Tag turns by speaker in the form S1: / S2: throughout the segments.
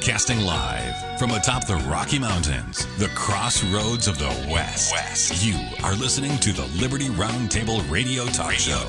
S1: Broadcasting live from atop the Rocky Mountains, the crossroads of the West. You are listening to the Liberty RoundTable Radio Talk Show.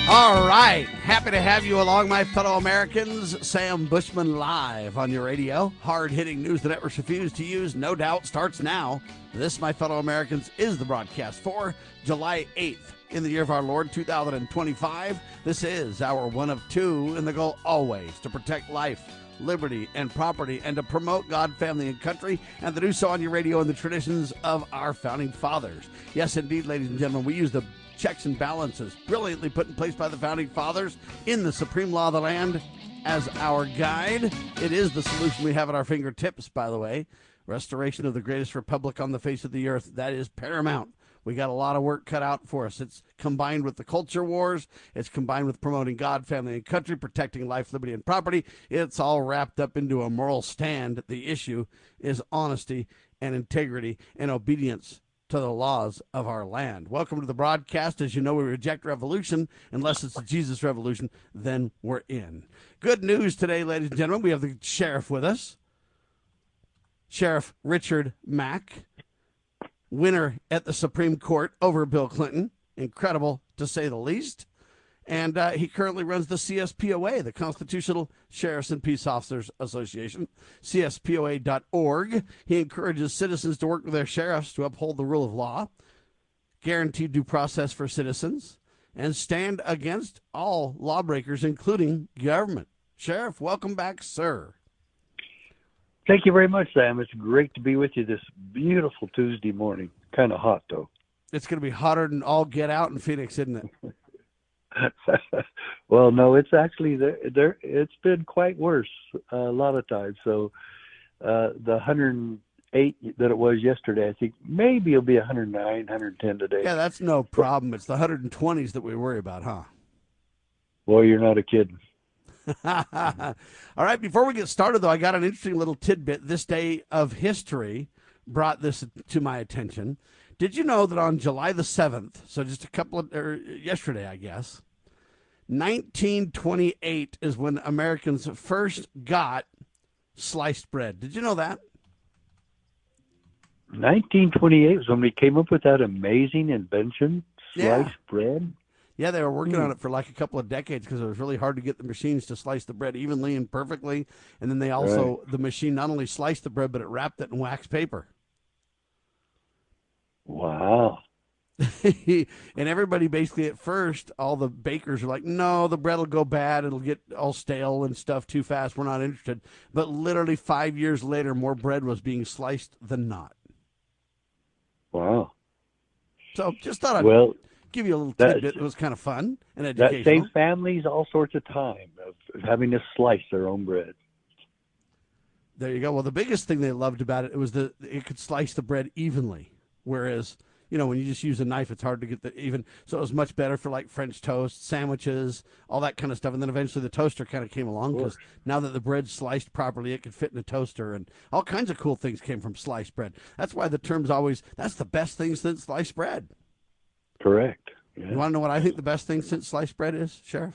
S2: All right. Happy to have you along, my fellow Americans. Sam Bushman live on your radio. Hard-hitting news the networks refuse to use, no doubt, starts now. This, my fellow Americans, is the broadcast for July 8th. In the year of our Lord, 2025, this is our one of two, and the goal always to protect life, liberty, and property, and to promote God, family, and country, and to do so on your radio in the traditions of our founding fathers. Yes, indeed, ladies and gentlemen, we use the checks and balances brilliantly put in place by the founding fathers in the supreme law of the land as our guide. It is the solution we have at our fingertips, by the way. Restoration of the greatest republic on the face of the earth, that is paramount. We got a lot of work cut out for us. It's combined with the culture wars. It's combined with promoting God, family, and country, protecting life, liberty, and property. It's all wrapped up into a moral stand. The issue is honesty and integrity and obedience to the laws of our land. Welcome to the broadcast. As you know, we reject revolution. Unless it's a Jesus revolution, then we're in. Good news today, ladies and gentlemen. We have the sheriff with us, Sheriff Richard Mack. Winner at the Supreme Court over Bill Clinton. Incredible, to say the least. And he currently runs the CSPOA, the Constitutional Sheriffs and Peace Officers Association, CSPOA.org. He encourages citizens to work with their sheriffs to uphold the rule of law, guarantee due process for citizens, and stand against all lawbreakers, including government. Sheriff, welcome back, sir.
S3: Thank you very much, Sam. It's great to be with you this beautiful Tuesday morning. Kind of hot, though.
S2: It's going to be hotter than all get out in Phoenix, isn't it?
S3: Well, no, it's actually there. It's been quite worse a lot of times. So the 108 that it was yesterday, I think maybe it'll be 109, 110 today.
S2: Yeah, that's no problem. It's the 120s that we worry about, huh?
S3: Well, you're not a kid.
S2: All right, before we get started, though, I got an interesting little tidbit. This day of history brought this to my attention. Did you know that on July the 7th, so just yesterday, I guess, 1928 is when Americans first got sliced bread? Did you know that?
S3: 1928 was when we came up with that amazing invention, sliced bread.
S2: Yeah, they were working on it for like a couple of decades because it was really hard to get the machines to slice the bread evenly and perfectly. And then they also, the machine not only sliced the bread, but it wrapped it in wax paper.
S3: Wow.
S2: And everybody basically at first, all the bakers are like, no, the bread will go bad. It'll get all stale and stuff too fast. We're not interested. But literally 5 years later, more bread was being sliced than not.
S3: Wow.
S2: So just thought I'd give you a little tidbit. It was kind of fun and educational.
S3: That saves families all sorts of time of having to slice their own bread.
S2: There you go. Well, the biggest thing they loved about it was that it could slice the bread evenly, whereas, when you just use a knife, it's hard to get the even. So it was much better for like French toast, sandwiches, all that kind of stuff. And then eventually the toaster kind of came along because now that the bread's sliced properly, it could fit in a toaster, and all kinds of cool things came from sliced bread. That's why the term's always, that's the best thing since sliced bread.
S3: Correct. Yeah.
S2: You want to know what I think the best thing since sliced bread is, Sheriff?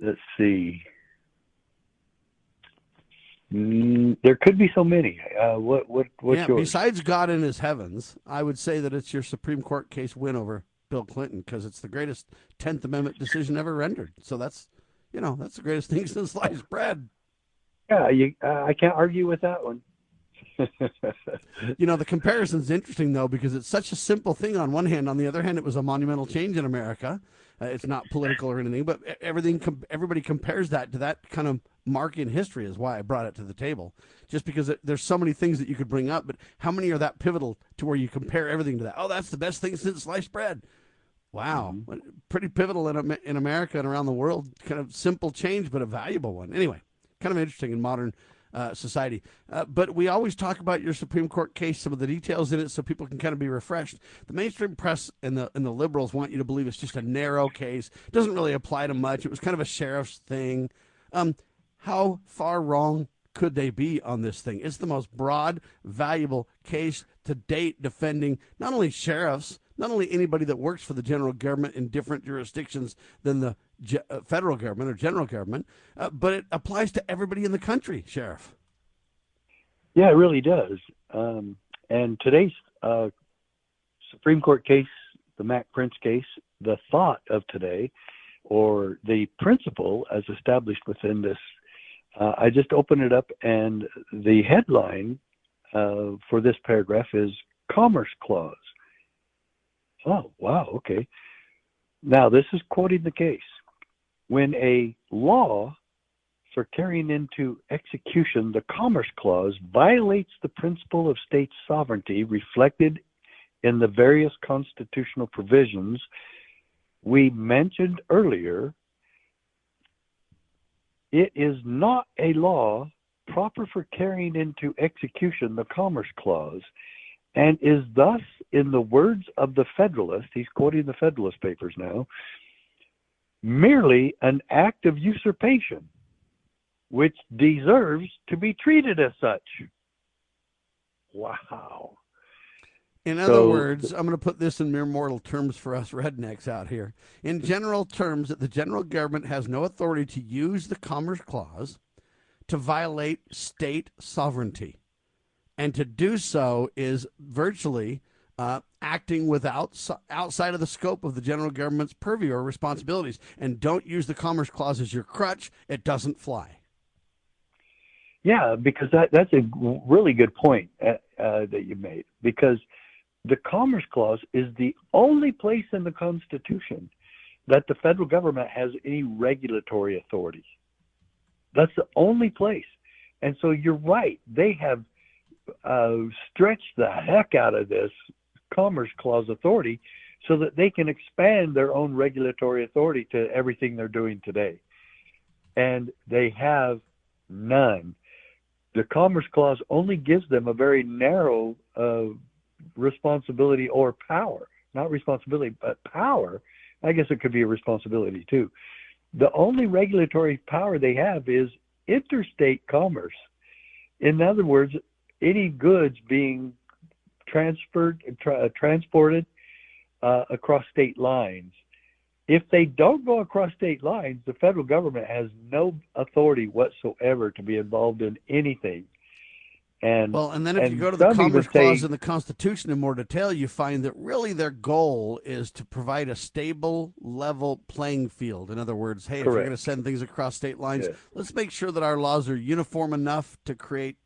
S3: Let's see. There could be so many. What's yours?
S2: Besides God in his heavens, I would say that it's your Supreme Court case win over Bill Clinton because it's the greatest 10th Amendment decision ever rendered. So that's the greatest thing since sliced bread.
S3: Yeah, I can't argue with that one.
S2: The comparison's interesting, though, because it's such a simple thing on one hand. On the other hand, it was a monumental change in America. It's not political or anything, but everybody compares that to that kind of mark in history is why I brought it to the table. Just because there's so many things that you could bring up, but how many are that pivotal to where you compare everything to that? Oh, that's the best thing since sliced bread. Wow. Mm-hmm. Pretty pivotal in America and around the world. Kind of simple change, but a valuable one. Anyway, kind of interesting in modern society. But we always talk about your Supreme Court case, some of the details in it, so people can kind of be refreshed. The mainstream press and the liberals want you to believe it's just a narrow case. It doesn't really apply to much. It was kind of a sheriff's thing. How far wrong could they be on this thing? It's the most broad, valuable case to date defending not only sheriffs, not only anybody that works for the general government in different jurisdictions than the federal government or general government, but it applies to everybody in the country, Sheriff.
S3: Yeah, it really does. And today's Supreme Court case, the Mack Prince case, the thought of today, or the principle as established within this, I just opened it up, and the headline for this paragraph is Commerce Clause. Oh, wow, okay. Now, this is quoting the case. When a law for carrying into execution the Commerce Clause violates the principle of state sovereignty reflected in the various constitutional provisions we mentioned earlier, it is not a law proper for carrying into execution the Commerce Clause, and is thus, in the words of the Federalist, he's quoting the Federalist Papers now, merely an act of usurpation, which deserves to be treated as such. Wow.
S2: In other words, I'm going to put this in mere mortal terms for us rednecks out here. In general terms, that the general government has no authority to use the Commerce Clause to violate state sovereignty. And to do so is virtually acting outside of the scope of the general government's purview or responsibilities. And don't use the Commerce Clause as your crutch. It doesn't fly.
S3: Yeah, because that's a really good point that you made, because the Commerce Clause is the only place in the Constitution that the federal government has any regulatory authority. That's the only place. And so you're right. They have stretched the heck out of this Commerce Clause authority so that they can expand their own regulatory authority to everything they're doing today. And they have none. The Commerce Clause only gives them a very narrow responsibility or power. Not responsibility, but power. I guess it could be a responsibility too. The only regulatory power they have is interstate commerce. In other words, any goods being transported across state lines. If they don't go across state lines, the federal government has no authority whatsoever to be involved in anything. And
S2: then if you go to the Commerce Clause in the Constitution in more detail, you find that really their goal is to provide a stable, level playing field. In other words, hey, if you're going to send things across state lines, let's make sure that our laws are uniform enough to create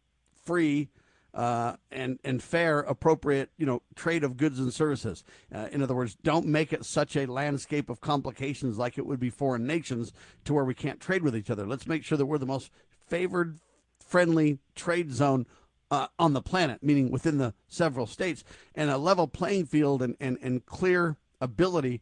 S2: free and fair, appropriate, trade of goods and services. In other words, don't make it such a landscape of complications like it would be foreign nations to where we can't trade with each other. Let's make sure that we're the most favored, friendly trade zone on the planet, meaning within the several states, and a level playing field and clear ability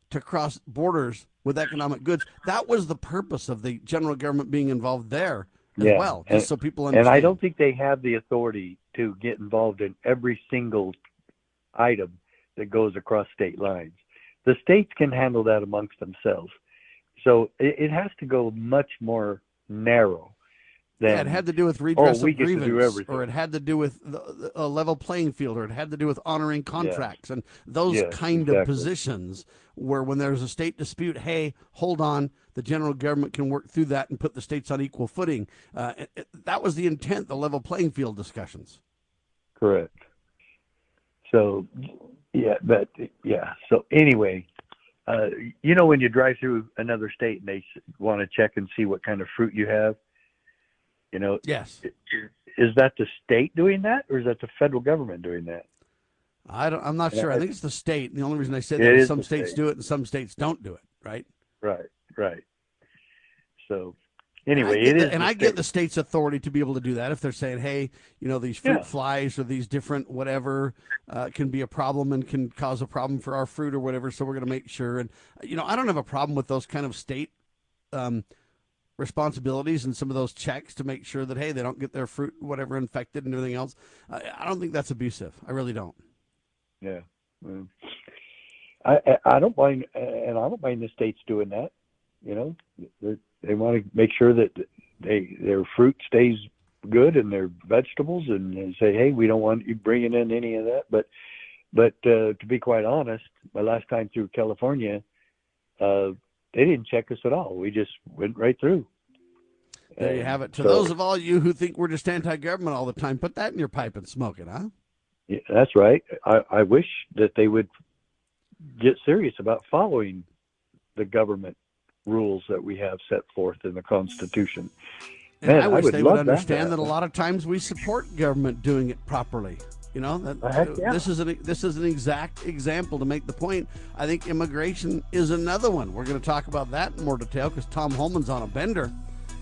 S2: to cross borders with economic goods. That was the purpose of the general government being involved there as well, just so people understand.
S3: And I don't think they have the authority to get involved in every single item that goes across state lines. The states can handle that amongst themselves. So it has to go much more narrow.
S2: It had to do with redress of grievance, or it had to do with a level playing field, or it had to do with honoring contracts and those kind of positions where when there's a state dispute, hey, hold on, the general government can work through that and put the states on equal footing. That was the intent, the level playing field discussions.
S3: Correct. So, So anyway, when you drive through another state and they want to check and see what kind of fruit you have,
S2: yes.
S3: Is that the state doing that, or is that the federal government doing that?
S2: I'm not sure. I think it's the state. The only reason I say that is some states do it and some states don't do it, right?
S3: Right. So anyway,
S2: I get the state's authority to be able to do that if they're saying, hey, these fruit flies or these different whatever can be a problem and can cause a problem for our fruit or whatever. So we're going to make sure. And, I don't have a problem with those kind of state responsibilities and some of those checks to make sure that, hey, they don't get their fruit, whatever, infected and everything else. I don't think that's abusive. I really don't.
S3: Yeah. I don't mind, and I don't mind the states doing that. They want to make sure that their fruit stays good and their vegetables, and say, hey, we don't want you bringing in any of that. But But to be quite honest, my last time through California, they didn't check us at all. We just went right through.
S2: There you have it. To those of all you who think we're just anti-government all the time, put that in your pipe and smoke it, huh?
S3: Yeah, that's right. I wish that they would get serious about following the government rules that we have set forth in the Constitution.
S2: And I wish they would understand that a lot of times we support government doing it properly. You know, this is an exact example to make the point. I think immigration is another one. We're going to talk about that in more detail because Tom Homan's on a bender.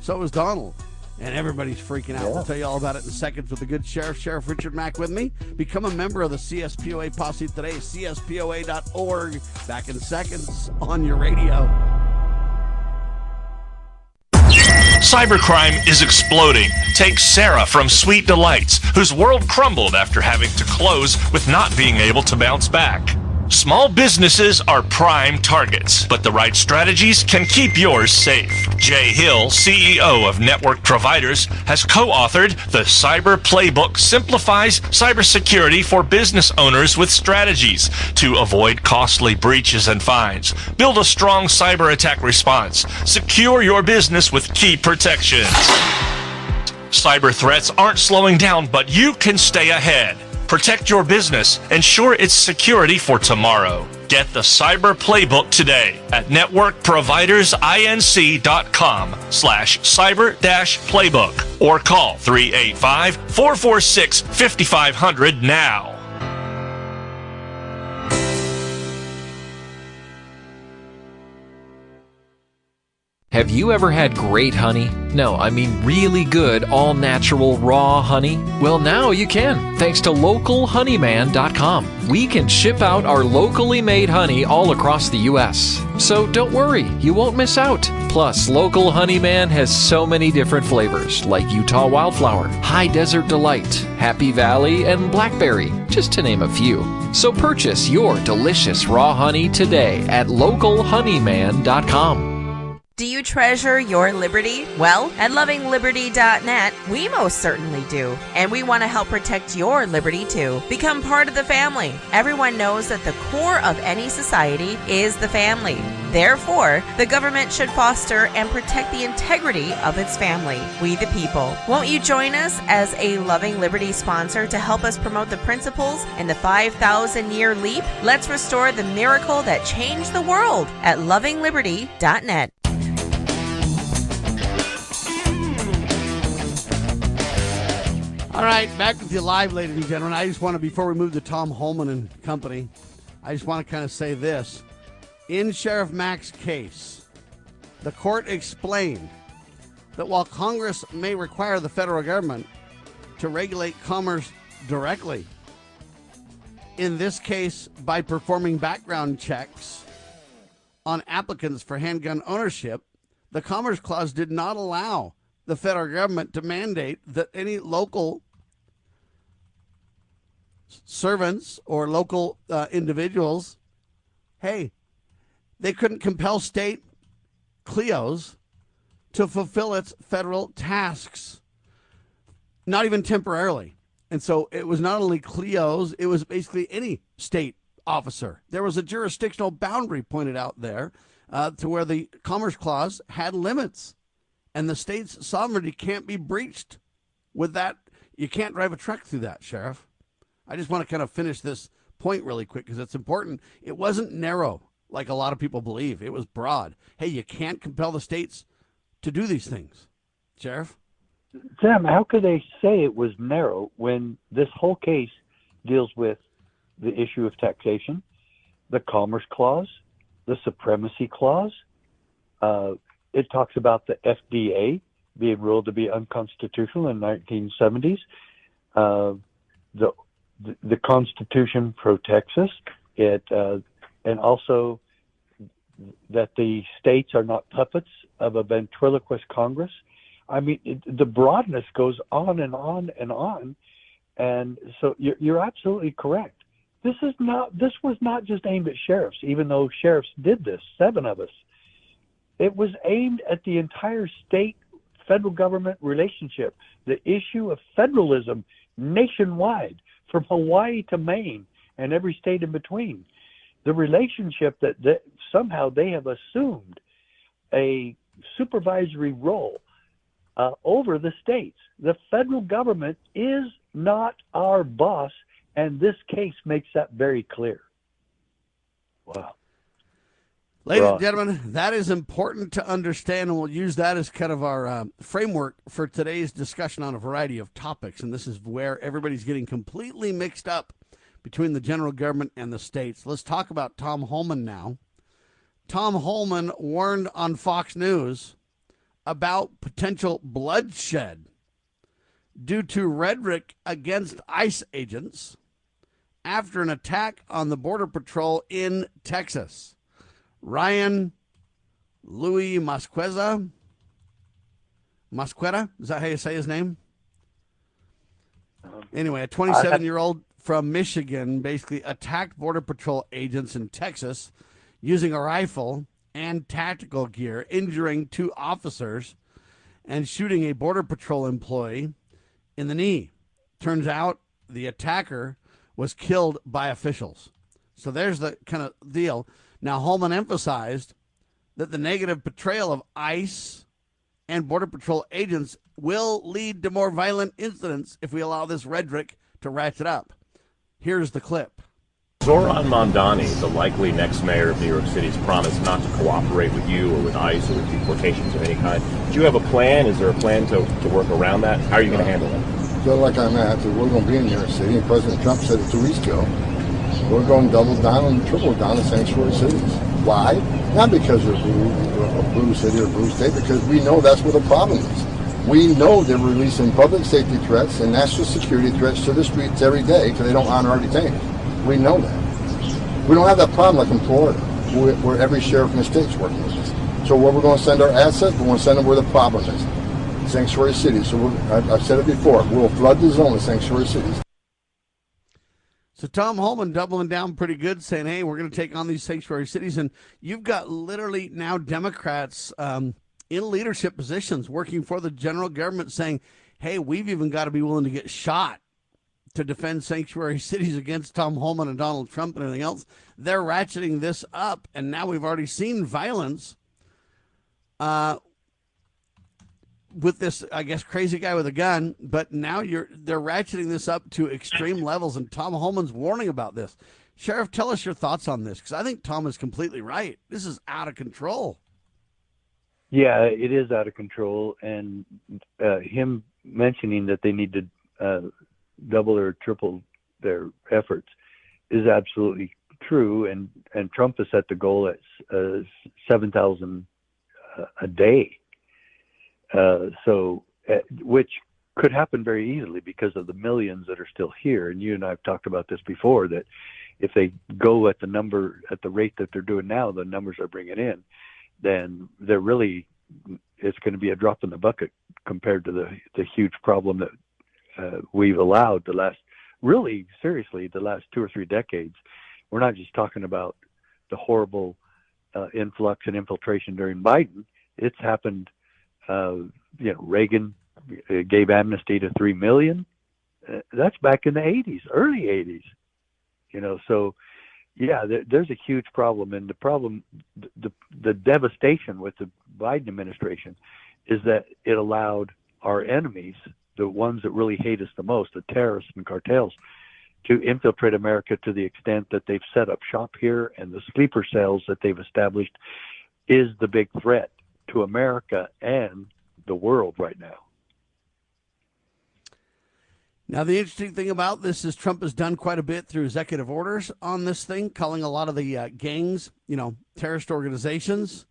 S2: So is Donald. And everybody's freaking out. Yeah. We'll tell you all about it in seconds with the good sheriff, Sheriff Richard Mack with me. Become a member of the CSPOA posse today, cspoa.org. Back in seconds on your radio.
S4: Cybercrime is exploding. Take Sarah from Sweet Delights, whose world crumbled after having to close with not being able to bounce back. Small businesses are prime targets, but the right strategies can keep yours safe. Jay Hill, CEO of Network Providers, has co-authored The Cyber Playbook Simplifies Cybersecurity for Business Owners with Strategies to avoid costly breaches and fines. Build a strong cyber attack response. Secure your business with key protections. Cyber threats aren't slowing down, but you can stay ahead. Protect your business. Ensure its security for tomorrow. Get the Cyber Playbook today at networkprovidersinc.com/cyber-playbook or call 385-446-5500 now.
S5: Have you ever had great honey? No, I mean really good, all-natural, raw honey? Well, now you can, thanks to localhoneyman.com. We can ship out our locally made honey all across the U.S. So don't worry, you won't miss out. Plus, Local Honeyman has so many different flavors, like Utah Wildflower, High Desert Delight, Happy Valley, and Blackberry, just to name a few. So purchase your delicious raw honey today at localhoneyman.com.
S6: Do you treasure your liberty? Well, at lovingliberty.net, we most certainly do. And we want to help protect your liberty too. Become part of the family. Everyone knows that the core of any society is the family. Therefore, the government should foster and protect the integrity of its family, we the people. Won't you join us as a Loving Liberty sponsor to help us promote the principles in the 5,000-year leap? Let's restore the miracle that changed the world at lovingliberty.net.
S2: All right, back with you live, ladies and gentlemen. I just want to, before we move to Tom Homan and company, I just want to kind of say this. In Sheriff Mack's case, the court explained that while Congress may require the federal government to regulate commerce directly, in this case by performing background checks on applicants for handgun ownership, the Commerce Clause did not allow the federal government to mandate that any local servants or local individuals, hey, they couldn't compel state CLEOs to fulfill its federal tasks, not even temporarily. And so it was not only CLEOs, it was basically any state officer. There was a jurisdictional boundary pointed out there to where the Commerce Clause had limits, and the state's sovereignty can't be breached with that. You can't drive a truck through that, Sheriff. I just want to kind of finish this point really quick because it's important. It wasn't narrow like a lot of people believe. It was broad. Hey, you can't compel the states to do these things. Sheriff?
S3: Sam, how could they say it was narrow when this whole case deals with the issue of taxation, the Commerce Clause, the Supremacy Clause? It talks about the FDA being ruled to be unconstitutional in the 1970s. The Constitution protects us. And also that the states are not puppets of a ventriloquist Congress. I mean, the broadness goes on and on and on. And so you're absolutely correct. This was not just aimed at sheriffs, even though sheriffs did this, 7 of us. It was aimed at the entire state-federal government relationship, the issue of federalism nationwide, from Hawaii to Maine, and every state in between. The relationship that somehow they have assumed a supervisory role over the states. The federal government is not our boss, and this case makes that very clear. Wow.
S2: Ladies and gentlemen, that is important to understand, and we'll use that as kind of our framework for today's discussion on a variety of topics. And this is where everybody's getting completely mixed up between the general government and the states. Let's talk about Tom Homan now. Tom Homan warned on Fox News about potential bloodshed due to rhetoric against ICE agents after an attack on the Border Patrol in Texas. Ryan Louis Mosqueda, is that how you say his name? Anyway, a 27-year-old from Michigan basically attacked Border Patrol agents in Texas using a rifle and tactical gear, injuring 2 officers and shooting a Border Patrol employee in the knee. Turns out the attacker was killed by officials. So there's the kind of deal. Now, Homan emphasized that the negative portrayal of ICE and Border Patrol agents will lead to more violent incidents if we allow this rhetoric to ratchet up. Here's the clip.
S7: Zoran Mondani, the likely next mayor of New York City, has promised not to cooperate with you or with ICE or with deportations of any kind. Do you have a plan? Is there a plan to work around that? How are you going to handle it?
S8: So like I'm at, we're going to be in New York City, and President Trump said it 2 weeks ago. We're going to double down and triple down in sanctuary cities. Why? Not because they're a blue city or blue state, because we know that's where the problem is. We know they're releasing public safety threats and national security threats to the streets every day because they don't honor our detainees. We know that. We don't have that problem like in Florida, where every sheriff in the state's working with us. So where we're going to send our assets, we're going to send them where the problem is. Sanctuary cities. So I've said it before, we'll flood the zone with sanctuary cities.
S2: So Tom Homan doubling down pretty good, saying, hey, we're going to take on these sanctuary cities. And you've got literally now Democrats in leadership positions working for the general government saying, hey, we've even got to be willing to get shot to defend sanctuary cities against Tom Homan and Donald Trump and everything else. They're ratcheting this up. And now we've already seen violence with this, I guess, crazy guy with a gun, but now they're ratcheting this up to extreme levels, and Tom Homan's warning about this. Sheriff, tell us your thoughts on this, because I think Tom is completely right. This is out of control.
S3: Yeah, it is out of control, and him mentioning that they need to double or triple their efforts is absolutely true, and Trump has set the goal at 7,000 a day. Which could happen very easily because of the millions that are still here. And you and I have talked about this before, that if they go at the rate that they're doing now, the numbers are bringing in, then it's going to be a drop in the bucket compared to the huge problem that we've allowed the last 2 or 3 decades. We're not just talking about the horrible influx and infiltration during Biden. It's happened. Reagan gave amnesty to 3 million. That's back in the 80s, early 80s. So yeah, there's a huge problem. And the problem, the devastation with the Biden administration is that it allowed our enemies, the ones that really hate us the most, the terrorists and cartels, to infiltrate America to the extent that they've set up shop here, and the sleeper cells that they've established is the big threat to America and the world right now.
S2: Now, the interesting thing about this is Trump has done quite a bit through executive orders on this thing, calling a lot of the gangs, terrorist organizations.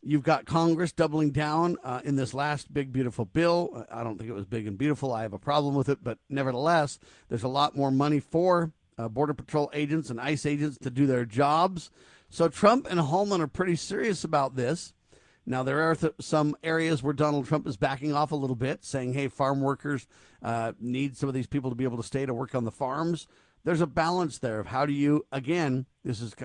S2: You've got Congress doubling down in this last big, beautiful bill. I don't think it was big and beautiful. I have a problem with it. But nevertheless, there's a lot more money for Border Patrol agents and ICE agents to do their jobs. So Trump and Homan are pretty serious about this. Now, there are some areas where Donald Trump is backing off a little bit, saying, hey, farm workers need some of these people to be able to stay to work on the farms. there's a balance there of how do you, again,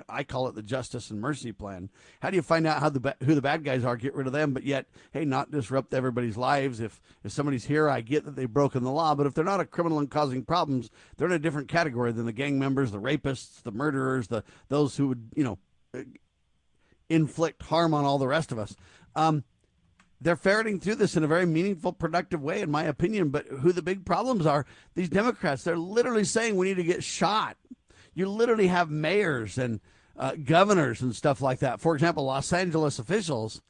S2: I call it the justice and mercy plan. How do you find out who the bad guys are, get rid of them, but yet, hey, not disrupt everybody's lives? If somebody's here, I get that they've broken the law, but if they're not a criminal and causing problems, they're in a different category than the gang members, the rapists, the murderers, those who would, inflict harm on all the rest of us. They're ferreting through this in a very meaningful, productive way, in my opinion. But who the big problems are, these Democrats, they're literally saying we need to get shot. You literally have mayors and governors and stuff like that. For example, Los Angeles officials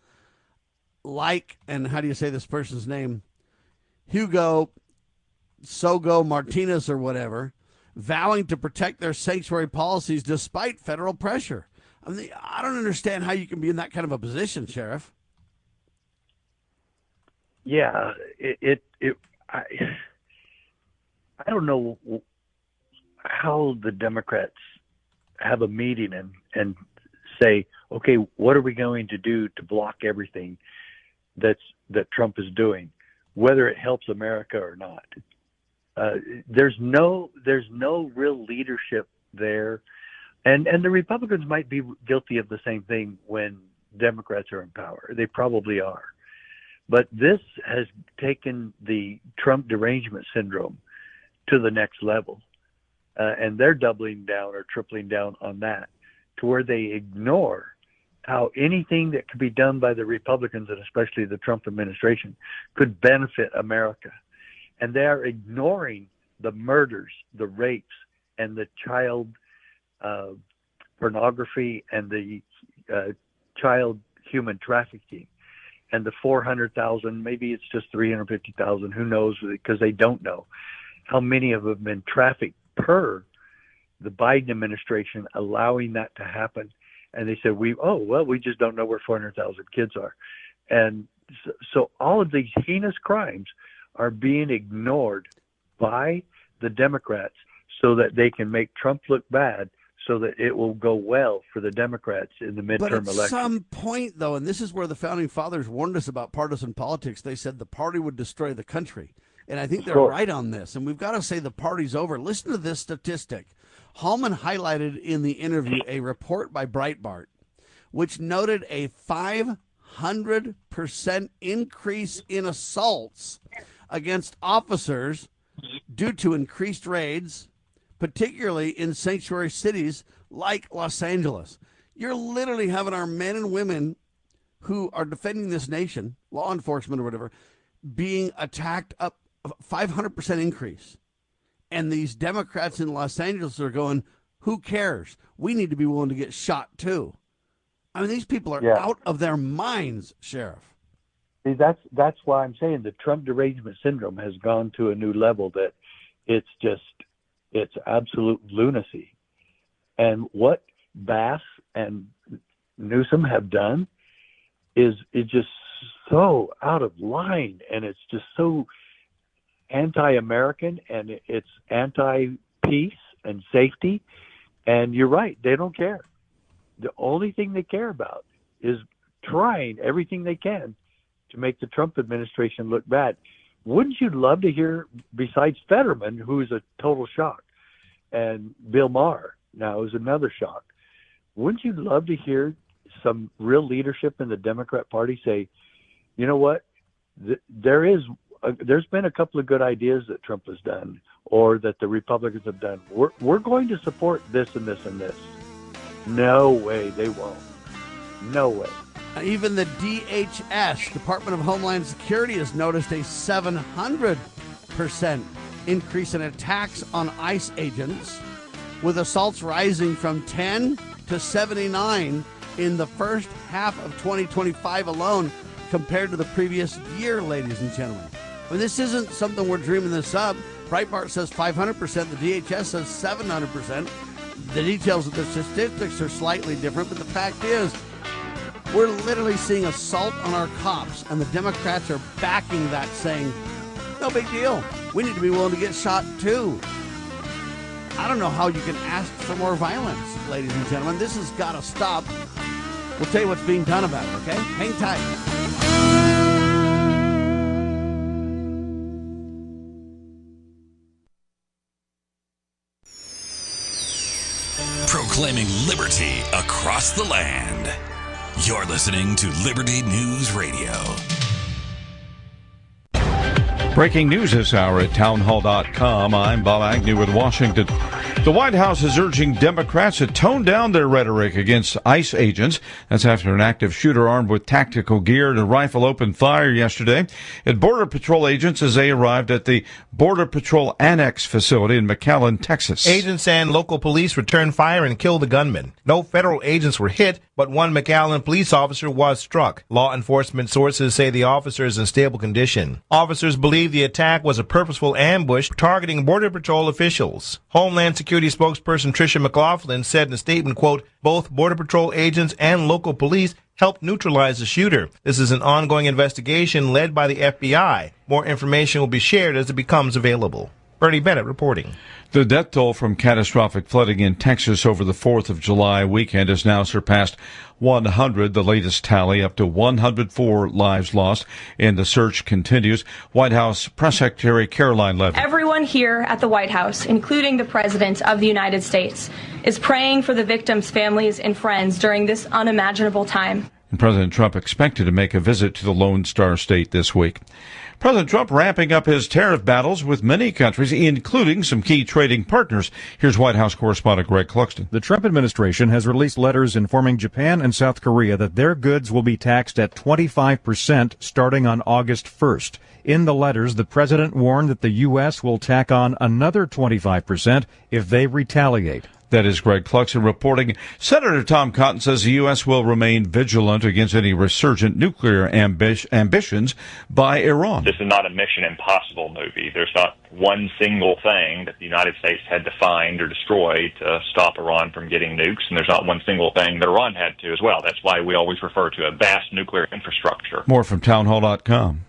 S2: and how do you say this person's name? Hugo Sogo Martinez or whatever, vowing to protect their sanctuary policies despite federal pressure. I don't understand how you can be in that kind of a position, Sheriff.
S3: Yeah, I don't know how the Democrats have a meeting and say, okay, what are we going to do to block everything that Trump is doing, whether it helps America or not. There's no real leadership there, and the Republicans might be guilty of the same thing when Democrats are in power. They probably are. But this has taken the Trump derangement syndrome to the next level. And they're doubling down or tripling down on that to where they ignore how anything that could be done by the Republicans, and especially the Trump administration, could benefit America. And they are ignoring the murders, the rapes, and the child pornography and the child human trafficking. And the 400,000, maybe it's just 350,000, who knows, because they don't know how many of them have been trafficked per the Biden administration allowing that to happen. And they said, we just don't know where 400,000 kids are. And so all of these heinous crimes are being ignored by the Democrats so that they can make Trump look bad, so that it will go well for the Democrats in the midterm election.
S2: But at some point, though, and this is where the Founding Fathers warned us about partisan politics, they said the party would destroy the country. And I think they're right on this. And we've got to say the party's over. Listen to this statistic. Homan highlighted in the interview a report by Breitbart, which noted a 500% increase in assaults against officers due to increased raids, particularly in sanctuary cities like Los Angeles. You're literally having our men and women who are defending this nation, law enforcement or whatever, being attacked up 500% increase. And these Democrats in Los Angeles are going, who cares? We need to be willing to get shot too. I mean, these people are out of their minds, Sheriff.
S3: See, that's why I'm saying the Trump derangement syndrome has gone to a new level, that it's absolute lunacy. And what Bass and Newsom have done is just so out of line, and it's just so anti-American, and it's anti-peace and safety. And you're right, they don't care. The only thing they care about is trying everything they can to make the Trump administration look bad. Wouldn't you love to hear, besides Fetterman, who's a total shock, and Bill Maher now is another shock, wouldn't you love to hear some real leadership in the Democrat Party say, you know what, there's been a couple of good ideas that Trump has done, or that the Republicans have done. We're going to support this and this and this. No way, they won't. No way.
S2: Even the DHS, Department of Homeland Security, has noticed a 700% increase in attacks on ICE agents, with assaults rising from 10 to 79 in the first half of 2025 alone compared to the previous year, ladies and gentlemen. I mean, this isn't something we're dreaming this up. Breitbart says 500%, the DHS says 700%. The details of the statistics are slightly different, but the fact is, we're literally seeing assault on our cops, and the Democrats are backing that, saying, no big deal. We need to be willing to get shot too. I don't know how you can ask for more violence, ladies and gentlemen. This has got to stop. We'll tell you what's being done about it, okay? Hang tight.
S1: proclaiming liberty across the land. You're listening to Liberty News Radio.
S9: Breaking news this hour at townhall.com. I'm Bob Agnew with Washington. The White House is urging Democrats to tone down their rhetoric against ICE agents. That's after an active shooter armed with tactical gear and a rifle opened fire yesterday at Border Patrol agents as they arrived at the Border Patrol Annex facility in McAllen, Texas.
S10: Agents and local police returned fire and killed the gunman. No federal agents were hit, but one McAllen police officer was struck. Law enforcement sources say the officer is in stable condition. Officers believe the attack was a purposeful ambush targeting Border Patrol officials. Homeland Security spokesperson Tricia McLaughlin said in a statement, quote, both Border Patrol agents and local police helped neutralize the shooter. This is an ongoing investigation led by the FBI. More information will be shared as it becomes available. Bernie Bennett reporting.
S9: The death toll from catastrophic flooding in Texas over the 4th of July weekend has now surpassed 100, the latest tally, up to 104 lives lost, and the search continues. White House Press Secretary Caroline Leavitt.
S11: Everyone here at the White House, including the President of the United States, is praying for the victims' families and friends during this unimaginable time.
S9: And President Trump expected to make a visit to the Lone Star State this week. President Trump ramping up his tariff battles with many countries, including some key trading partners. Here's White House correspondent Greg Cluxton.
S12: The Trump administration has released letters informing Japan and South Korea that their goods will be taxed at 25% starting on August 1st. In the letters, the president warned that the U.S. will tack on another 25% if they retaliate.
S9: That is Greg Cluxton reporting. Senator Tom Cotton says the U.S. will remain vigilant against any resurgent nuclear ambitions by Iran.
S13: This is not a Mission Impossible movie. There's not one single thing that the United States had to find or destroy to stop Iran from getting nukes, and there's not one single thing that Iran had to as well. That's why we always refer to a vast nuclear infrastructure.
S9: More from townhall.com.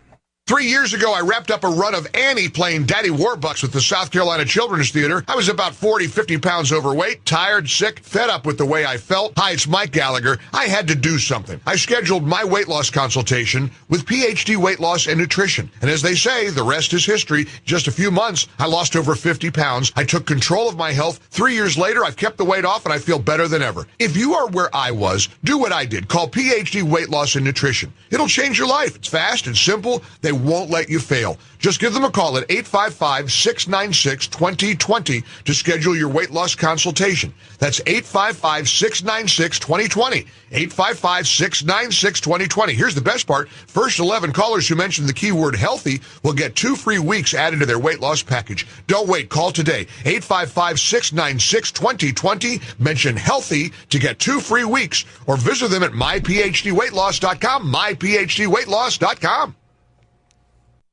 S14: 3 years ago, I wrapped up a run of Annie playing Daddy Warbucks with the South Carolina Children's Theater. I was about 50 pounds overweight, tired, sick, fed up with the way I felt. Hi, it's Mike Gallagher. I had to do something. I scheduled my weight loss consultation with PhD Weight Loss and Nutrition. And as they say, the rest is history. Just a few months, I lost over 50 pounds. I took control of my health. 3 years later, I've kept the weight off and I feel better than ever. If you are where I was, do what I did. Call PhD Weight Loss and Nutrition. It'll change your life. It's fast and simple. They won't let you fail. Just give them a call at 855-696-2020 to schedule your weight loss consultation. That's 855-696-2020. 855-696-2020. Here's the best part. First 11 callers who mention the keyword healthy will get 2 free weeks added to their weight loss package. Don't wait. Call today. 855-696-2020. Mention healthy to get 2 free weeks or visit them at myphdweightloss.com. myphdweightloss.com.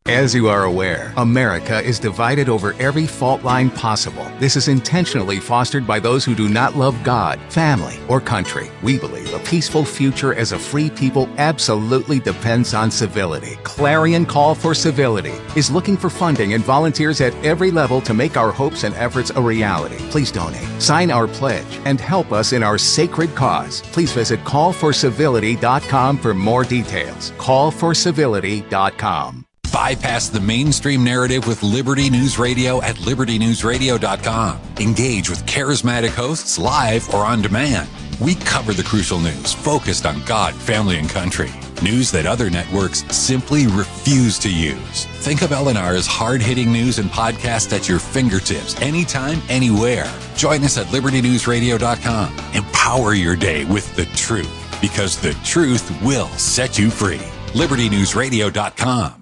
S15: As you are aware, America is divided over every fault line possible. This is intentionally fostered by those who do not love God, family, or country. We believe a peaceful future as a free people absolutely depends on civility. Clarion Call for Civility is looking for funding and volunteers at every level to make our hopes and efforts a reality. Please donate, sign our pledge, and help us in our sacred cause. Please visit callforcivility.com for more details. Callforcivility.com.
S1: Bypass the mainstream narrative with Liberty News Radio at libertynewsradio.com. Engage with charismatic hosts live or on demand. We cover the crucial news focused on God, family, and country. News that other networks simply refuse to use. Think of LNR's hard-hitting news and podcast at your fingertips, anytime, anywhere. Join us at libertynewsradio.com. Empower your day with the truth, because the truth will set you free. libertynewsradio.com.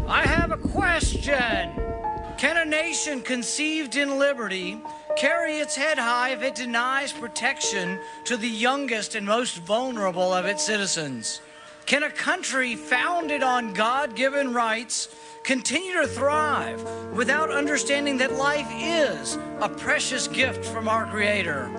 S16: I have a question. Can a nation conceived in liberty carry its head high if it denies protection to the youngest and most vulnerable of its citizens? Can a country founded on God-given rights continue to thrive without understanding that life is a precious gift from our Creator?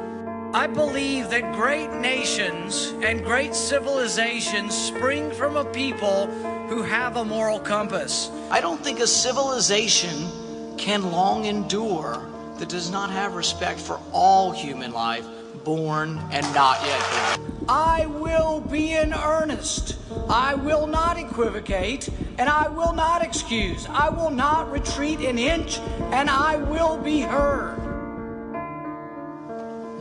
S16: I believe that great nations and great civilizations spring from a people who have a moral compass. I don't think a civilization can long endure that does not have respect for all human life, born and not yet born. I will be in earnest. I will not equivocate, and I will not excuse. I will not retreat an inch, and I will be heard.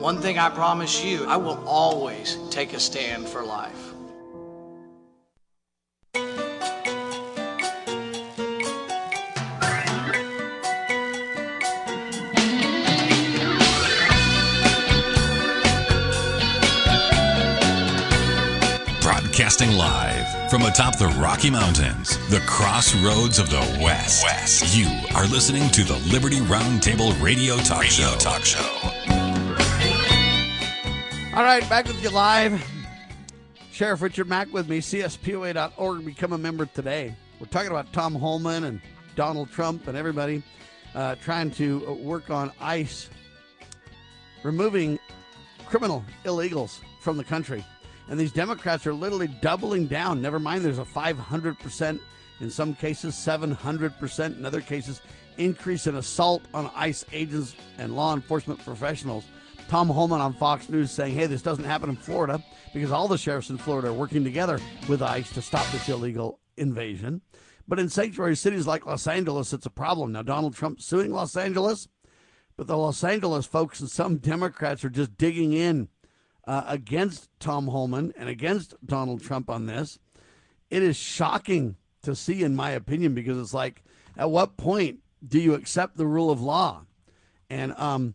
S16: One thing I promise you, I will always take a stand for life.
S1: Broadcasting live from atop the Rocky Mountains, the crossroads of the West. You are listening to the Liberty RoundTable Radio Talk Show.
S2: All right, back with you live. Sheriff Richard Mack with me, CSPOA.org. Become a member today. We're talking about Tom Homan and Donald Trump and everybody trying to work on ICE removing criminal illegals from the country. And these Democrats are literally doubling down. Never mind, there's a 500%, in some cases 700%, in other cases increase in assault on ICE agents and law enforcement professionals. Tom Homan on Fox News saying, hey, this doesn't happen in Florida because all the sheriffs in Florida are working together with ICE to stop this illegal invasion. But in sanctuary cities like Los Angeles, it's a problem. Now, Donald Trump's suing Los Angeles, but the Los Angeles folks and some Democrats are just digging in against Tom Homan and against Donald Trump on this. It is shocking to see, in my opinion, because it's like, at what point do you accept the rule of law? And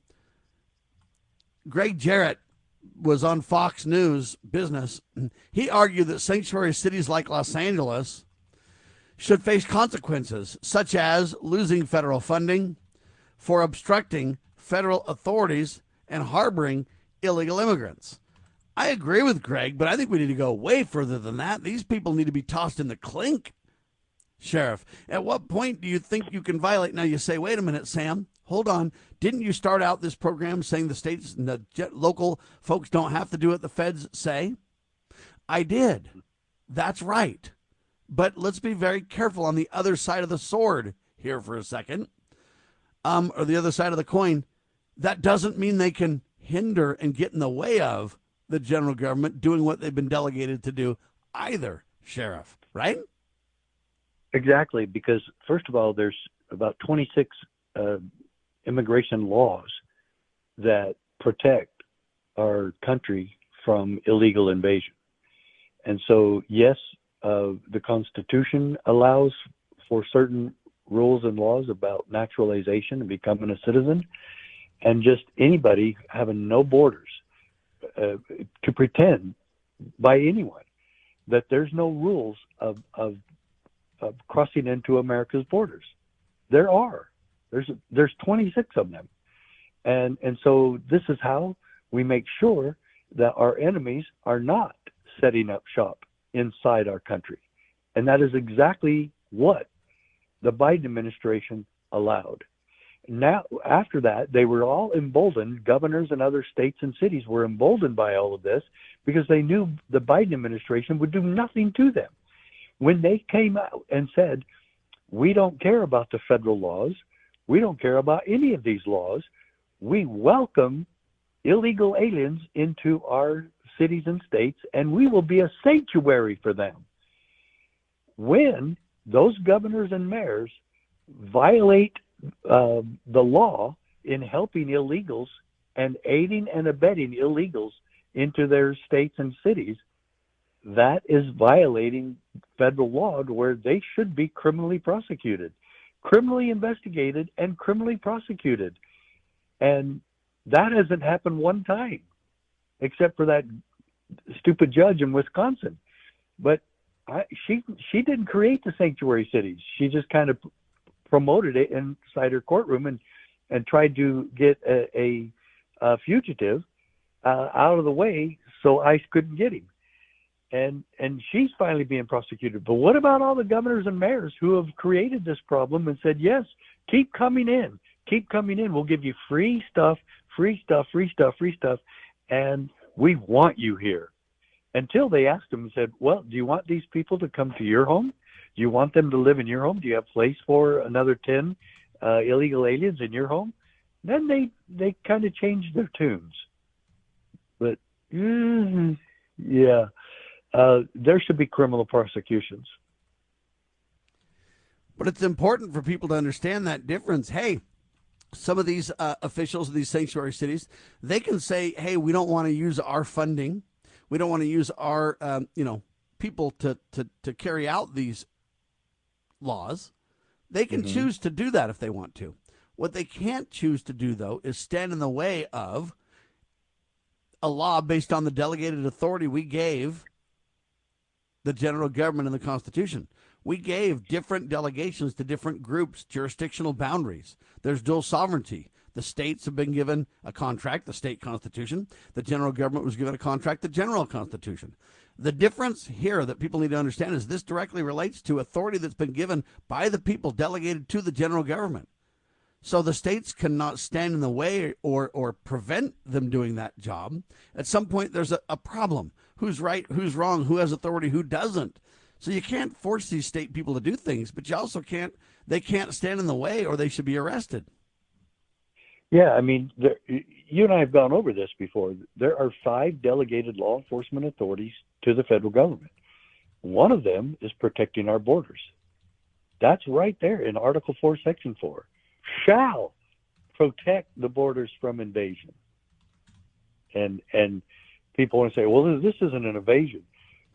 S2: Greg Jarrett was on Fox News Business. He argued that sanctuary cities like Los Angeles should face consequences, such as losing federal funding for obstructing federal authorities and harboring illegal immigrants. I agree with Greg, but I think we need to go way further than that. These people need to be tossed in the clink, Sheriff. At what point do you think you can violate? Now you say, wait a minute, Sam, hold on. Didn't you start out this program saying the states and the local folks don't have to do what the feds say? I did. That's right. But let's be very careful on the other side of the sword here for a second, or the other side of the coin. That doesn't mean they can hinder and get in the way of the general government doing what they've been delegated to do either, Sheriff, right?
S3: Exactly, because first of all, there's about 26 immigration laws that protect our country from illegal invasion. And so, yes, the Constitution allows for certain rules and laws about naturalization and becoming a citizen, and just anybody having no borders to pretend by anyone that there's no rules of crossing into America's borders. There are. There's 26 of them. And so this is how we make sure that our enemies are not setting up shop inside our country. And that is exactly what the Biden administration allowed. Now, after that, they were all emboldened. Governors and other states and cities were emboldened by all of this because they knew the Biden administration would do nothing to them. When they came out and said, we don't care about the federal laws, we don't care about any of these laws, we welcome illegal aliens into our cities and states, and we will be a sanctuary for them. When those governors and mayors violate the law in helping illegals and aiding and abetting illegals into their states and cities, that is violating federal law to where they should be criminally prosecuted, criminally investigated, and criminally prosecuted. And that hasn't happened one time, except for that stupid judge in Wisconsin. But she didn't create the sanctuary cities. She just kind of promoted it inside her courtroom and tried to get a fugitive out of the way so ICE couldn't get him. And she's finally being prosecuted. But what about all the governors and mayors who have created this problem and said, yes, keep coming in. We'll give you free stuff, and we want you here. Until they asked them and said, well, do you want these people to come to your home? Do you want them to live in your home? Do you have place for another 10 illegal aliens in your home? Then they kind of changed their tunes. But, yeah, there should be criminal prosecutions.
S2: But it's important for people to understand that difference. Hey, some of these officials of these sanctuary cities, they can say, hey, we don't want to use our funding. We don't want to use our, people to carry out these laws. They can choose to do that if they want to. What they can't choose to do, though, is stand in the way of a law based on the delegated authority we gave the general government in the Constitution. We gave different delegations to different groups, jurisdictional boundaries. There's dual sovereignty. The states have been given a contract, the state constitution. The general government was given a contract, the general constitution. The difference here that people need to understand is this directly relates to authority that's been given by the people delegated to the general government. So the states cannot stand in the way or prevent them doing that job. At some point, there's a problem. Who's right, who's wrong, who has authority, who doesn't. So you can't force these state people to do things, but you also they can't stand in the way or they should be arrested.
S3: Yeah, I mean, you and I have gone over this before. There are 5 delegated law enforcement authorities to the federal government. One of them is protecting our borders. That's right there in Article 4, Section 4. Shall protect the borders from invasion. And people want to say, well, this isn't an invasion.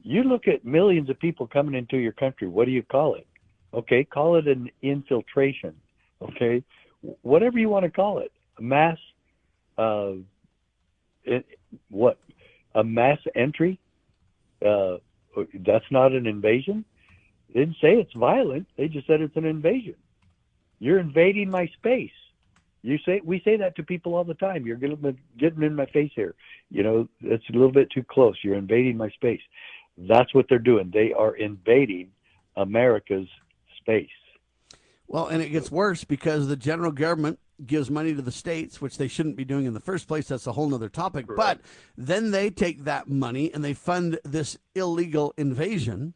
S3: You look at millions of people coming into your country. What do you call it? Okay, call it an infiltration. Okay, whatever you want to call it. A mass, a mass entry? That's not an invasion? They didn't say it's violent. They just said it's an invasion. You're invading my space. We say that to people all the time. You're getting in my face here. It's a little bit too close. You're invading my space. That's what they're doing. They are invading America's space.
S2: Well, and it gets worse because the general government gives money to the states, which they shouldn't be doing in the first place. That's a whole nother topic. Correct. But then they take that money and they fund this illegal invasion.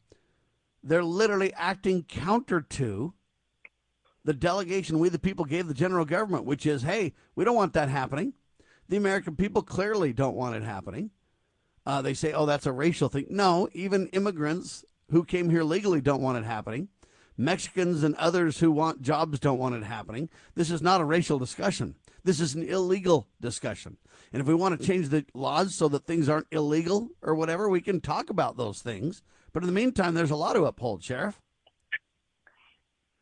S2: They're literally acting counter to the delegation we, the people, gave the general government, which is, hey, we don't want that happening. The American people clearly don't want it happening. They say, oh, that's a racial thing. No, even immigrants who came here legally don't want it happening. Mexicans and others who want jobs don't want it happening. This is not a racial discussion. This is an illegal discussion. And if we want to change the laws so that things aren't illegal or whatever, we can talk about those things. But in the meantime, there's a lot to uphold, Sheriff.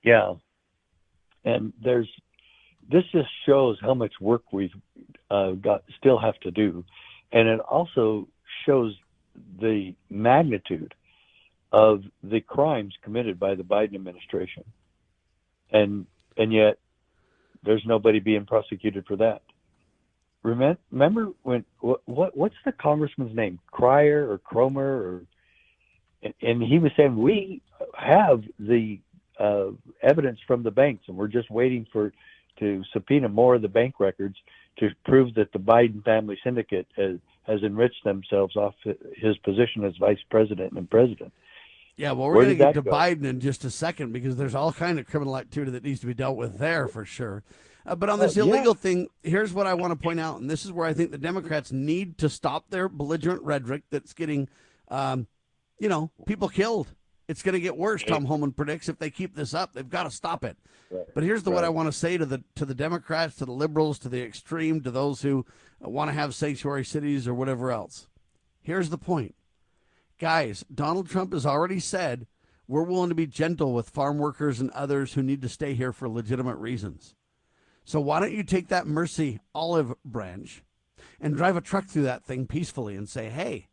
S3: Yeah. And this just shows how much work we've still have to do. And it also shows the magnitude of the crimes committed by the Biden administration. And yet there's nobody being prosecuted for that. Remember when, what's the congressman's name? Cryer or Cromer? And he was saying, we have the evidence from the banks and we're just waiting to subpoena more of the bank records to prove that the Biden family syndicate has enriched themselves off his position as vice president and president.
S2: Yeah, well, we're going to get to Biden in just a second because there's all kind of criminal activity that needs to be dealt with there for sure. But on this illegal thing, here's what I want to point out, and this is where I think the Democrats need to stop their belligerent rhetoric that's getting, people killed. It's going to get worse, Tom Homan predicts. If they keep this up, they've got to stop it. Right. But here's what I want to say to the Democrats, to the liberals, to the extreme, to those who want to have sanctuary cities or whatever else. Here's the point. Guys, Donald Trump has already said we're willing to be gentle with farm workers and others who need to stay here for legitimate reasons. So why don't you take that Mercy olive branch and drive a truck through that thing peacefully and say, hey,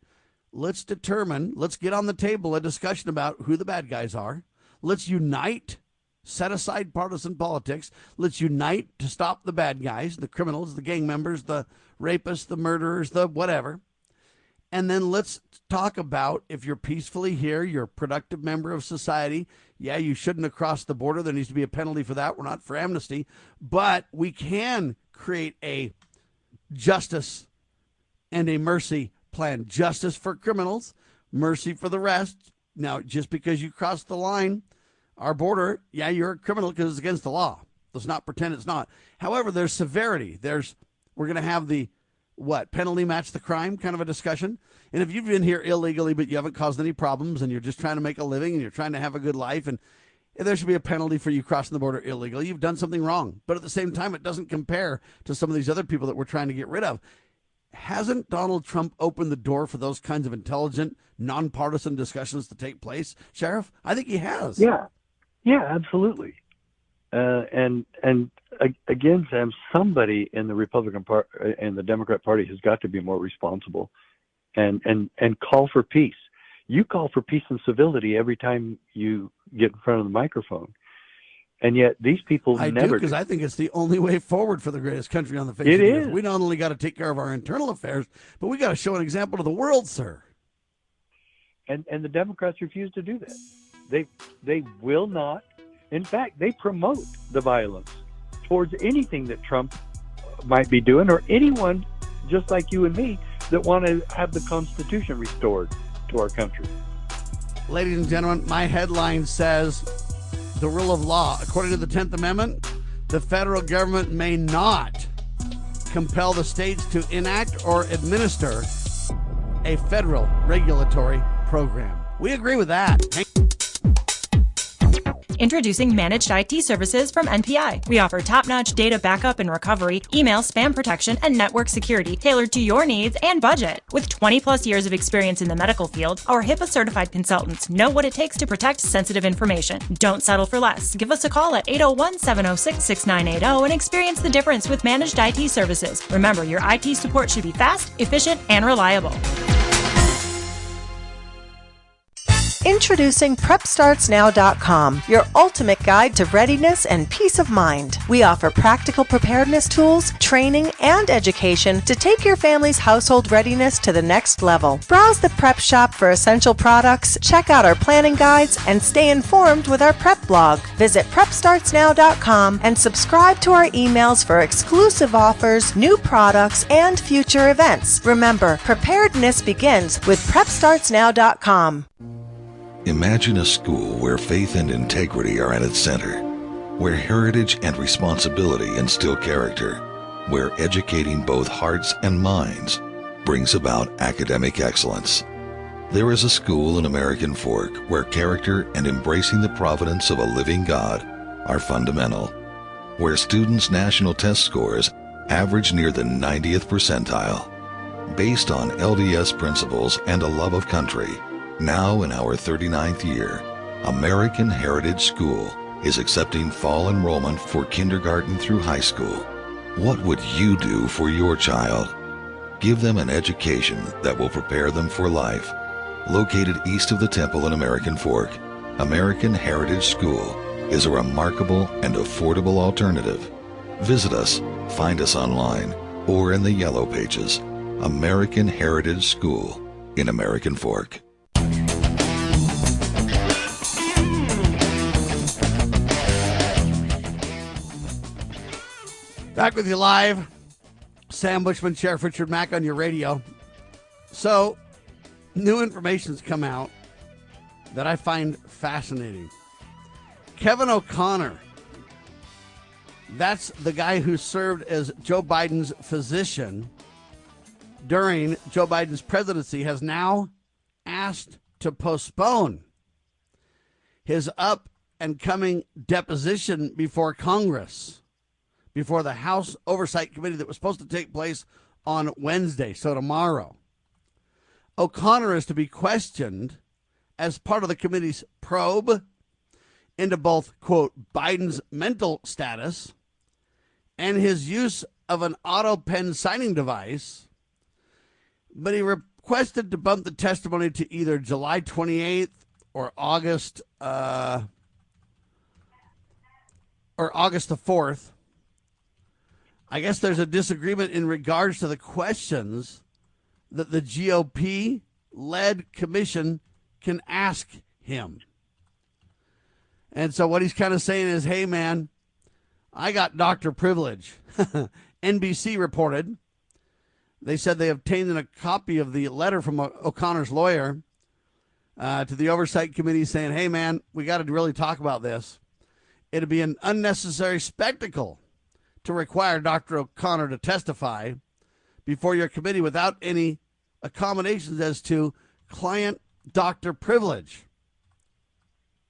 S2: let's get on the table a discussion about who the bad guys are. Let's unite, set aside partisan politics. Let's unite to stop the bad guys, the criminals, the gang members, the rapists, the murderers, the whatever. And then let's talk about if you're peacefully here, you're a productive member of society. Yeah, you shouldn't have crossed the border. There needs to be a penalty for that. We're not for amnesty. But we can create a justice and a mercy plan. Justice for criminals, mercy for the rest. Now, just because you crossed the line, our border, yeah, you're a criminal because it's against the law. Let's not pretend it's not. However, there's severity. We're going to have the penalty match the crime kind of a discussion. And if you've been here illegally, but you haven't caused any problems and you're just trying to make a living and you're trying to have a good life and there should be a penalty for you crossing the border illegally. You've done something wrong. But at the same time, it doesn't compare to some of these other people that we're trying to get rid of. Hasn't Donald Trump opened the door for those kinds of intelligent, nonpartisan discussions to take place, Sheriff? I think he has.
S3: Yeah, absolutely. And again, Sam, somebody in the Republican Party and the Democrat Party has got to be more responsible and call for peace. You call for peace and civility every time you get in front of the microphone. And yet these people never do.
S2: Because I think it's the only way forward for the greatest country on the face
S3: of
S2: the
S3: earth.
S2: We not only got to take care of our internal affairs, but we got to show an example to the world, sir.
S3: And the Democrats refuse to do that. They will not. In fact, they promote the violence towards anything that Trump might be doing, or anyone just like you and me that want to have the Constitution restored to our country.
S2: Ladies and gentlemen, my headline says the rule of law. According to the 10th Amendment, the federal government may not compel the states to enact or administer a federal regulatory program. We agree with that.
S17: Introducing Managed IT Services from NPI. We offer top-notch data backup and recovery, email spam protection, and network security tailored to your needs and budget. With 20-plus years of experience in the medical field, our HIPAA-certified consultants know what it takes to protect sensitive information. Don't settle for less. Give us a call at 801-706-6980 and experience the difference with Managed IT Services. Remember, your IT support should be fast, efficient, and reliable.
S18: Introducing PrepStartsNow.com, your ultimate guide to readiness and peace of mind. We offer practical preparedness tools, training, and education to take your family's household readiness to the next level. Browse the prep shop for essential products, check out our planning guides, and stay informed with our prep blog. Visit PrepStartsNow.com and subscribe to our emails for exclusive offers, new products, and future events. Remember, preparedness begins with PrepStartsNow.com.
S19: Imagine a school where faith and integrity are at its center, where heritage and responsibility instill character, where educating both hearts and minds brings about academic excellence. There is a school in American Fork where character and embracing the providence of a living God are fundamental, where students' national test scores average near the 90th percentile. Based on LDS principles and a love of country, now in our 39th year, American Heritage School is accepting fall enrollment for kindergarten through high school. What would you do for your child? Give them an education that will prepare them for life. Located east of the Temple in American Fork, American Heritage School is a remarkable and affordable alternative. Visit us, find us online, or in the Yellow Pages. American Heritage School in American Fork.
S2: Back with you live. Sam Bushman, Sheriff Richard Mack on your radio. So, new information's come out that I find fascinating. Kevin O'Connor, that's the guy who served as Joe Biden's physician during Joe Biden's presidency, has now asked to postpone his up and coming deposition before Congress, before the House Oversight Committee that was supposed to take place on Wednesday, so tomorrow. O'Connor is to be questioned as part of the committee's probe into both, quote, Biden's mental status and his use of an Autopen signing device, but he requested to bump the testimony to either July 28th or August the 4th. I guess there's a disagreement in regards to the questions that the GOP-led commission can ask him. And so what he's kind of saying is, hey, man, I got doctor privilege. NBC reported. They said they obtained a copy of the letter from O'Connor's lawyer to the Oversight Committee saying, hey, man, we got to really talk about this. It'd be an unnecessary spectacle to require Dr. O'Connor to testify before your committee without any accommodations as to client doctor privilege.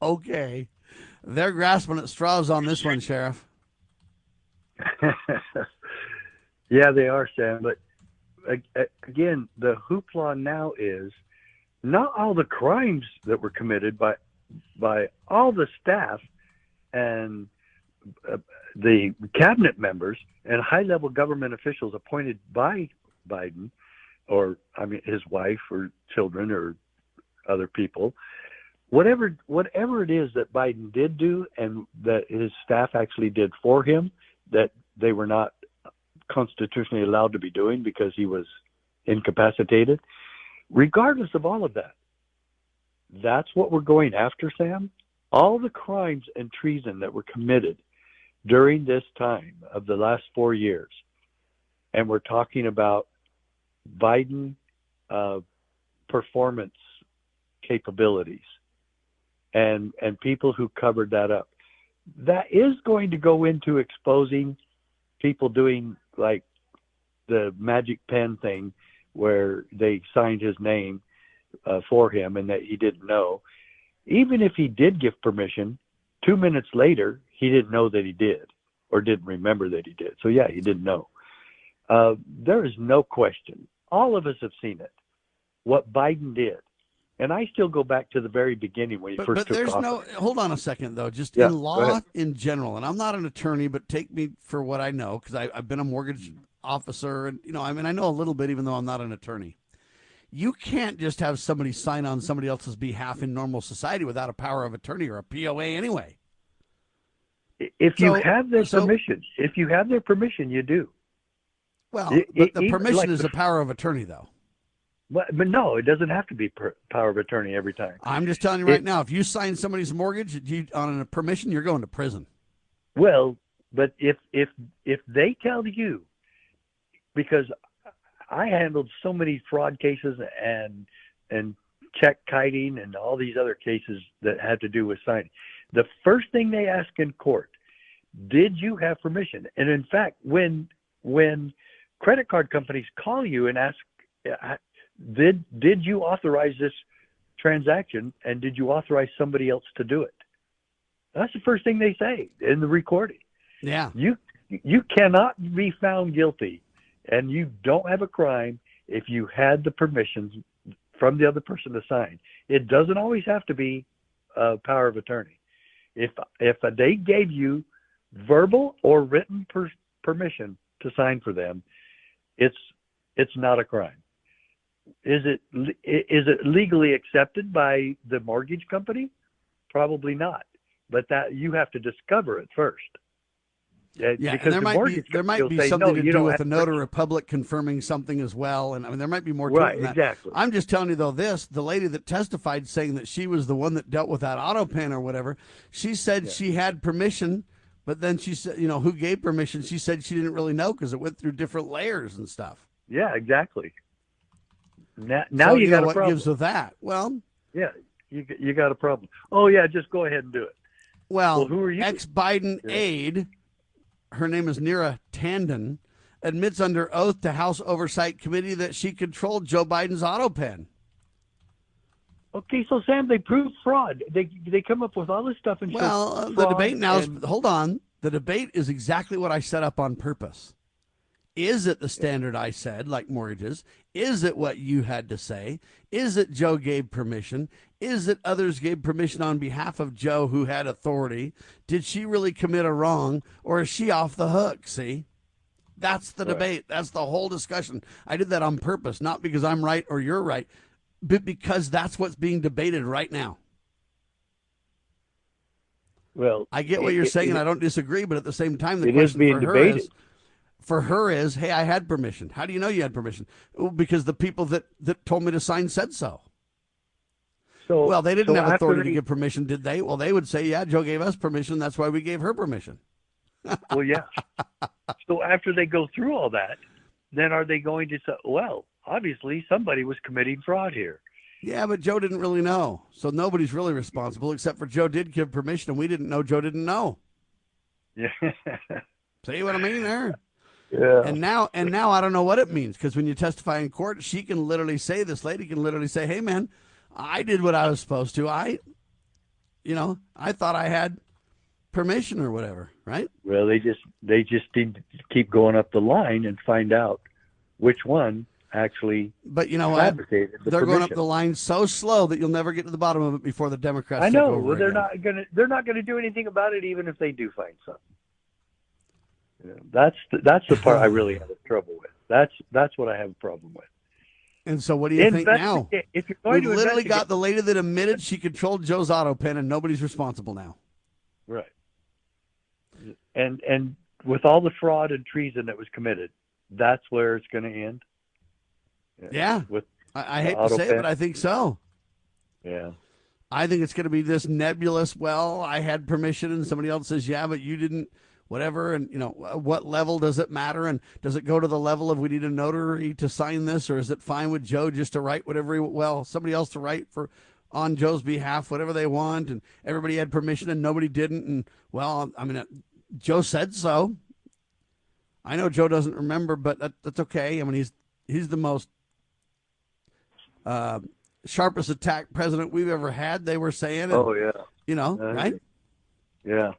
S2: Okay. They're grasping at straws on this one, Sheriff.
S3: Yeah, they are, Sam. But again, the hoopla now is not all the crimes that were committed by all the staff and the cabinet members and high-level government officials appointed by Biden, or his wife or children or other people. Whatever it is that Biden did do and that his staff actually did for him, that they were not constitutionally allowed to be doing because he was incapacitated, regardless of all of that, that's what we're going after, Sam. All the crimes and treason that were committed during this time of the last 4 years, and we're talking about Biden performance capabilities and people who covered that up. That is going to go into exposing people doing like the magic pen thing where they signed his name for him and that he didn't know. Even if he did give permission, 2 minutes later, he didn't know that he did or didn't remember that he did. So, yeah, he didn't know. There is no question. All of us have seen it, what Biden did. And I still go back to the very beginning when he first took office.
S2: Hold on a second, though. Just in law in general, and I'm not an attorney, but take me for what I know, because I've been a mortgage officer, and I know a little bit, even though I'm not an attorney. You can't just have somebody sign on somebody else's behalf in normal society without a power of attorney or a POA anyway.
S3: If you have their permission, you do.
S2: Well, but the permission is a power of attorney, though.
S3: But no, it doesn't have to be power of attorney every time.
S2: I'm just telling you right now, if you sign somebody's mortgage on a permission, you're going to prison.
S3: Well, but if they tell you, because I handled so many fraud cases and check kiting and all these other cases that had to do with signing. The first thing they ask in court, did you have permission? And in fact, when credit card companies call you and ask, did you authorize this transaction and did you authorize somebody else to do it? That's the first thing they say in the recording.
S2: Yeah.
S3: You cannot be found guilty and you don't have a crime if you had the permissions from the other person to sign. It doesn't always have to be a power of attorney. If they gave you verbal or written permission to sign for them, it's not a crime. Is it legally accepted by the mortgage company? Probably not. But that you have to discover it first.
S2: Yeah,
S3: because
S2: there might be something to do with the notary public confirming something as well, and there might be more to it than that.
S3: Exactly.
S2: I'm just telling you though, the lady that testified saying that she was the one that dealt with that Autopen or whatever, she said she had permission, but then she said, who gave permission? She said she didn't really know because it went through different layers and stuff.
S3: Yeah, exactly. Now
S2: so,
S3: you got a
S2: what
S3: problem.
S2: gives with that? Well,
S3: yeah, you got a problem. Oh yeah, just go ahead and do it.
S2: Well,
S3: who are you?
S2: Ex-Biden aide, her name is Neera Tanden, admits under oath to House Oversight Committee that she controlled Joe Biden's Autopen.
S3: Okay, so Sam, they proved fraud. They come up with all this stuff and
S2: the debate now is hold on. The debate is exactly what I set up on purpose. Is it the standard I said, like mortgages? Is it what you had to say? Is it Joe gave permission? Is it others gave permission on behalf of Joe who had authority? Did she really commit a wrong, or is she off the hook? See? That's the debate. That's the whole discussion. I did that on purpose, not because I'm right or you're right, but because that's what's being debated right now.
S3: Well,
S2: I get what you're saying, and I don't disagree, but at the same time, the
S3: it is
S2: question
S3: being debated.
S2: For her is, hey, I had permission. How do you know you had permission? Well, because the people that told me to sign said so. Well, they didn't have authority to give permission, did they? Well, they would say, yeah, Joe gave us permission. That's why we gave her permission.
S3: Well, yeah. So after they go through all that, then are they going to say, well, obviously somebody was committing fraud here.
S2: Yeah, but Joe didn't really know. So nobody's really responsible except for Joe did give permission, and we didn't know Joe didn't know.
S3: Yeah.
S2: See what I mean there?
S3: Yeah.
S2: And now I don't know what it means, because when you testify in court, this lady can literally say, hey, man, I did what I was supposed to. I thought I had permission or whatever, right?
S3: Well, they just need to keep going up the line and find out which one actually.
S2: But you know what? They're going up the line so slow that you'll never get to the bottom of it before the Democrats.
S3: I know.
S2: Take over
S3: Well,
S2: again.
S3: they're not gonna do anything about it, even if they do find something. That's the part I really have trouble with. That's what I have a problem with.
S2: And so, what do you think now?
S3: If you're going
S2: we
S3: to
S2: literally got the lady that admitted she controlled Joe's Autopen, and nobody's responsible now.
S3: Right. And with all the fraud and treason that was committed, that's where it's going to end.
S2: Yeah.
S3: With
S2: I hate to say it, but I think so.
S3: Yeah.
S2: I think it's going to be this nebulous, well, I had permission, and somebody else says, yeah, but you didn't, whatever. And, what level does it matter? And does it go to the level of we need a notary to sign this, or is it fine with Joe just to write whatever somebody else to write on Joe's behalf, whatever they want, and everybody had permission and nobody didn't. And, well, I mean, Joe said so. I know Joe doesn't remember, but that's okay. I mean, he's the most sharpest attack president we've ever had, they were saying. And, right?
S3: Yeah.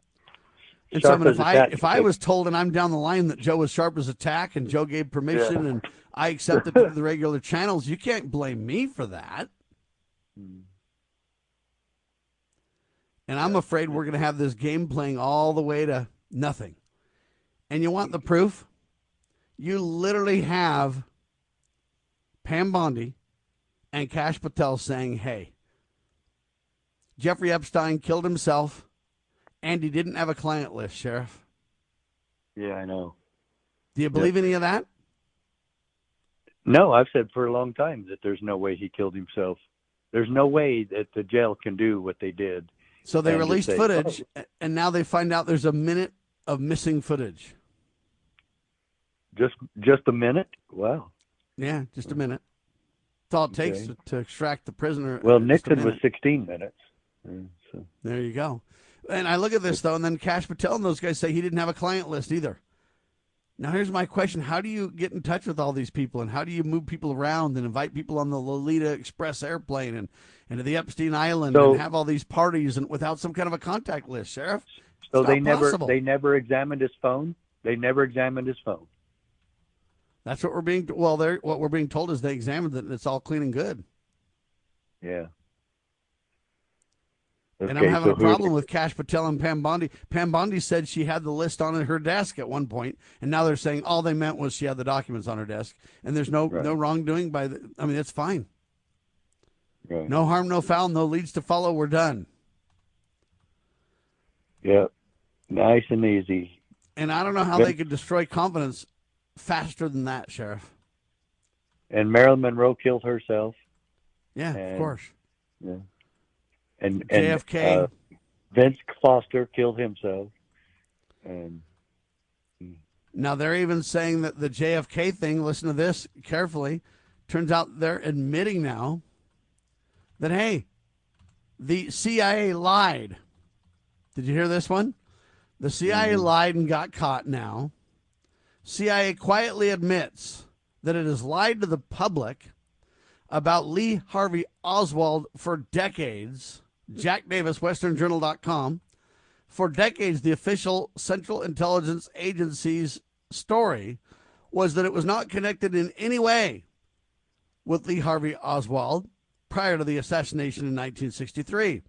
S2: And so if I was told and I'm down the line that Joe was sharp as a tack and Joe gave permission and I accepted it to the regular channels, you can't blame me for that. And I'm afraid we're going to have this game playing all the way to nothing. And you want the proof? You literally have Pam Bondi and Kash Patel saying, hey, Jeffrey Epstein killed himself and he didn't have a client list, Sheriff.
S3: Yeah, I know.
S2: Do you believe any of that?
S3: No, I've said for a long time that there's no way he killed himself. There's no way that the jail can do what they did.
S2: So they released footage, and now they find out there's a minute of missing footage.
S3: Just a minute? Wow.
S2: Yeah, just a minute. That's all it takes to extract the prisoner.
S3: Well, Nixon was 16 minutes. So.
S2: There you go. And I look at this, though, and then Kash Patel and those guys say he didn't have a client list either. Now, here's my question. How do you get in touch with all these people, and how do you move people around and invite people on the Lolita Express airplane and to the Epstein Island and have all these parties and without some kind of a contact list, Sheriff?
S3: So they never examined his phone? They never examined his phone.
S2: That's what we're being what we're being told is they examined it and it's all clean and good.
S3: Yeah.
S2: Okay, and I'm having a problem with Kash Patel and Pam Bondi. Pam Bondi said she had the list on her desk at one point, and now they're saying all they meant was she had the documents on her desk, and there's no wrongdoing it's fine.
S3: Right.
S2: No harm, no foul, no leads to follow. We're done.
S3: Yep. Nice and easy.
S2: And I don't know how they could destroy confidence faster than that, Sheriff.
S3: And Marilyn Monroe killed herself.
S2: Yeah, of course.
S3: Yeah. And
S2: JFK.
S3: Vince Foster killed himself. And
S2: now they're even saying that the JFK thing, listen to this carefully, turns out they're admitting now that, hey, the CIA lied. Did you hear this one? The CIA lied and got caught now. CIA quietly admits that it has lied to the public about Lee Harvey Oswald for decades. Jack Davis, WesternJournal.com. For decades, the official Central Intelligence Agency's story was that it was not connected in any way with Lee Harvey Oswald prior to the assassination in 1963.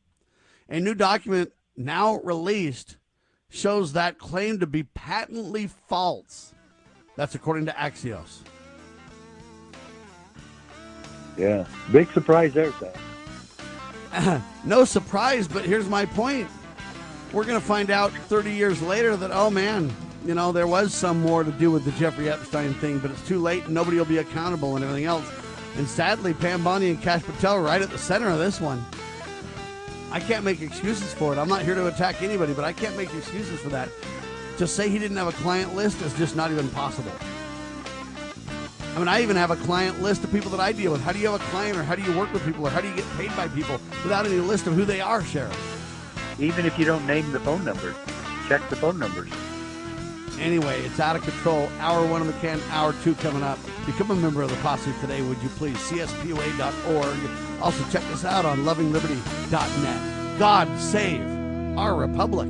S2: A new document now released shows that claim to be patently false. That's according to Axios.
S3: Yeah, big surprise there, Sam.
S2: No surprise, but here's my point. We're going to find out 30 years later that, oh, man, there was some more to do with the Jeffrey Epstein thing, but it's too late and nobody will be accountable and everything else. And sadly, Pam Bondi and Kash Patel are right at the center of this one. I can't make excuses for it. I'm not here to attack anybody, but I can't make excuses for that. To say he didn't have a client list is just not even possible. I mean, I even have a client list of people that I deal with. How do you have a client, or how do you work with people, or how do you get paid by people without any list of who they are, Sheriff?
S3: Even if you don't name the phone number, check the phone numbers.
S2: Anyway, it's out of control. Hour 1 in the can, hour 2 coming up. Become a member of the posse today, would you please? CSPOA.org. Also check us out on lovingliberty.net. God save our republic.